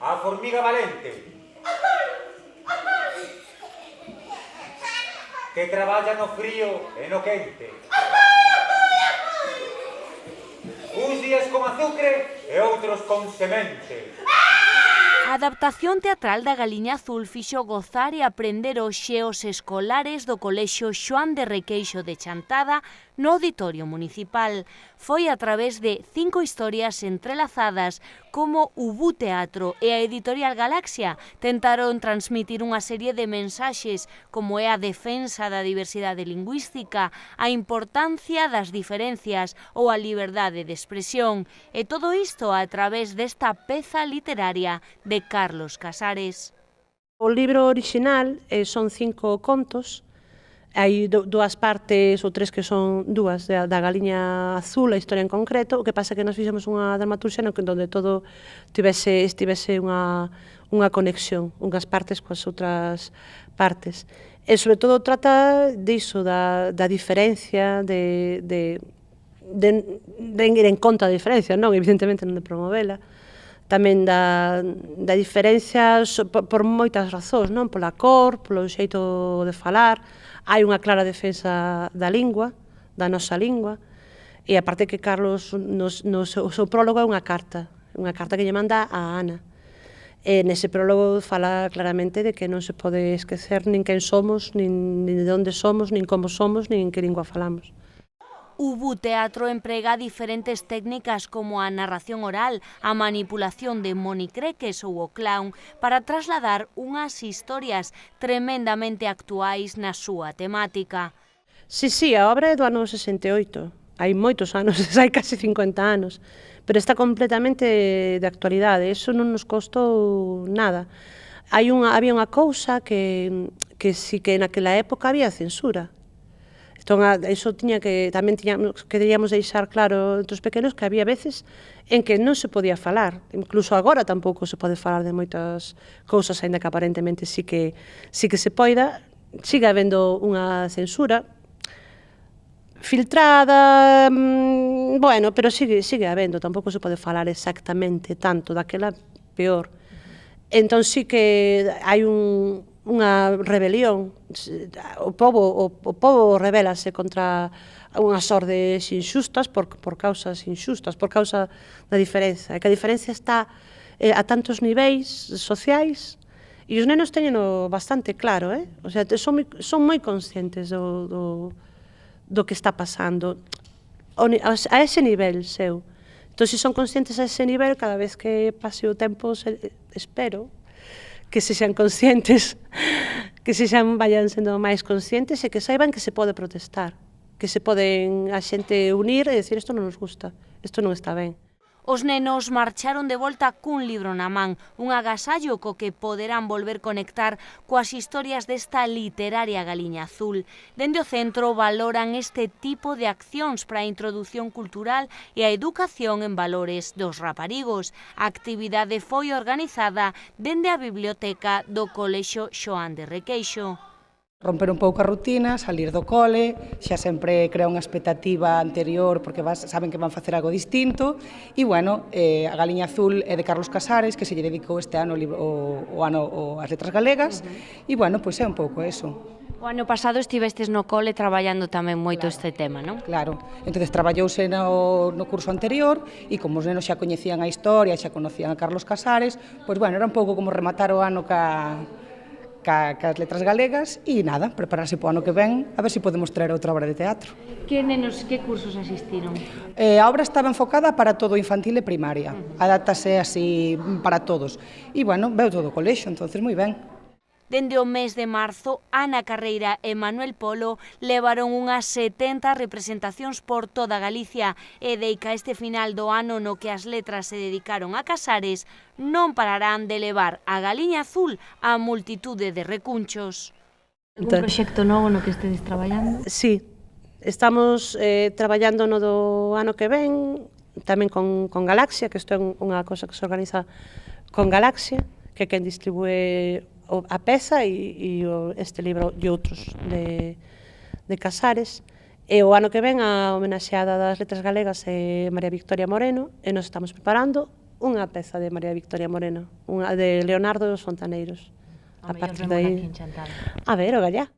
A formiga valente, que traballa no frío e no quente. Uns días con azucre e outros con semente. A adaptación teatral da Galiña Azul fixo gozar e aprender os xeos escolares do Colexio Xoán de Requeixo de Chantada no Auditorio Municipal. Foi a través de 5 historias entrelazadas como Ubú Teatro e a Editorial Galaxia tentaron transmitir unha serie de mensaxes como é a defensa da diversidade lingüística, a importancia das diferencias ou a liberdade de expresión, e todo isto a través desta peza literaria de Carlos Casares. O libro orixinal son 5 contos, hai dúas partes ou 3 que son dúas da Galiña Azul, a historia en concreto, o que pasa que nós fixemos unha dramaturxia onde todo estivese unha conexión, unhas partes coas outras partes. E sobre todo trata diso, da diferencia, de ir en contra da diferencia, non, evidentemente non de promovela, tamén da diferencia por moitas razóns, non? Pola cor, polo xeito de falar, hai unha clara defensa da lingua, da nosa lingua, e aparte que Carlos, no seu prólogo é unha carta que lle manda a Ana. E nese prólogo fala claramente de que non se pode esquecer nin quen somos, nin de onde somos, nin como somos, nin en que lingua falamos. Ubú Teatro emprega diferentes técnicas como a narración oral, a manipulación de monicreques ou o clown para trasladar unhas historias tremendamente actuais na súa temática. Sí, a obra é do ano 68, hai moitos anos, hai casi 50 anos, pero está completamente de actualidade, eso non nos costou nada. Había unha cousa que si que naquela época había censura. Entón, iso tamén queríamos deixar claro entre os pequenos que había veces en que non se podía falar. Incluso agora tampouco se pode falar de moitas cousas, aínda que aparentemente sí que se poida. Sigue habendo unha censura filtrada, bueno, pero sigue habendo, tampouco se pode falar exactamente tanto, daquela peor. Entón sí que hai unha rebelión, o pobo rebélase contra unhas ordes inxustas por causas inxustas, por causa da diferenza, e que a diferencia está a tantos niveis sociais, e os nenos teñeno bastante claro, o sea, son moi conscientes do que está pasando a ese nivel seu. Entón, se son conscientes a ese nivel, cada vez que pase o tempo, espero que se sean conscientes, vayan sendo máis conscientes e que saiban que se pode protestar, que se poden a xente unir e decir isto non nos gusta, isto non está ben. Os nenos marcharon de volta cun libro na man, un agasallo co que poderán volver conectar coas historias desta literaria Galiña Azul. Dende o centro valoran este tipo de accións para a introdución cultural e a educación en valores dos raparigos. A actividade foi organizada dende a biblioteca do Colexio Xoán de Requeixo. Romper un pouco a rutina, salir do cole, xa sempre crea unha expectativa anterior porque saben que van facer algo distinto e, bueno, a Galiña Azul é de Carlos Casares, que se lle dedicou este ano o ano as letras galegas e, bueno, pois é un pouco eso. O ano pasado estivestes no cole traballando tamén moito este tema, non? Claro, entonces traballouse no curso anterior e como os nenos xa coñecían a historia, xa conocían a Carlos Casares, pois, bueno, era un pouco como rematar o ano cas letras galegas e nada, prepararse para o ano que ven a ver se podemos traer outra obra de teatro. Que nenos, que cursos asistiron? A obra estaba enfocada para todo infantil e primaria, adaptase así para todos e, bueno, veu todo o colexio, entonces moi ben. Dende o mes de marzo, Ana Carreira e Manuel Polo levaron unhas 70 representacións por toda Galicia e deica este final do ano no que as letras se dedicaron a Casares non pararán de levar a Galiña Azul a multitude de recunchos. Algún proxecto novo no que estedes traballando? Sí, estamos traballando no do ano que ven, tamén con Galaxia, que isto é unha cosa que se organiza con Galaxia, que é quen distribúe a peza e este libro e outros de Casares. E o ano que ven a homenaxeada das letras galegas é María Victoria Moreno e nos estamos preparando unha peza de María Victoria Moreno, unha de Leonardo dos Fontaneiros. A mellor vemos aquí en Chantada. A ver, o gallá.